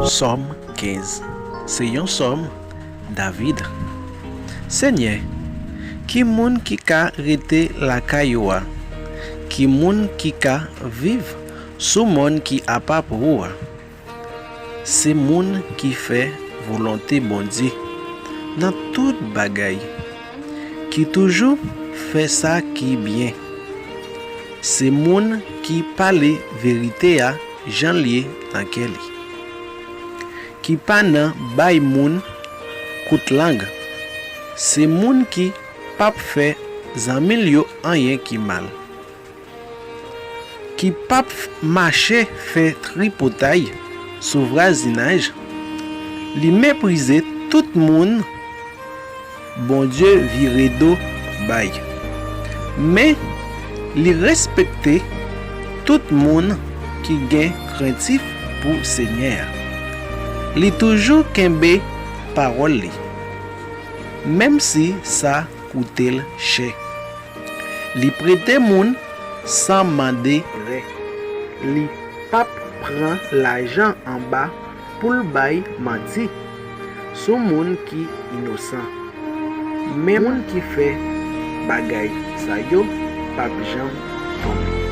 Somme 15. C'est yon somme David. Seigneur, qui moun qui ka rete la kayoa, qui moun qui ka vive sous moun qui a pas pour c'est moun qui fait volonté bon Dieu dans toute bagaille, qui toujours fait ça qui bien. C'est moun qui parle vérité à Jean lié dans Kelly. Qui pas nan bay moun koute langue. C'est moun qui pas fait zanmil yo rien qui mal. Qui pas marcher fait tripotaille sous voisinage. Li mépriser tout moun. Bon Dieu vire do bay. Mais li respecter tout moun qui gain craintif pour Seigneur. Li toujours kembe parole li. Même si ça coûte cher. Li prête moun sans demander. Li pas prend l'argent en bas pour le bail menti. Son moun qui innocent. Mais moun qui fait bagay sa yo pas jamais tomber.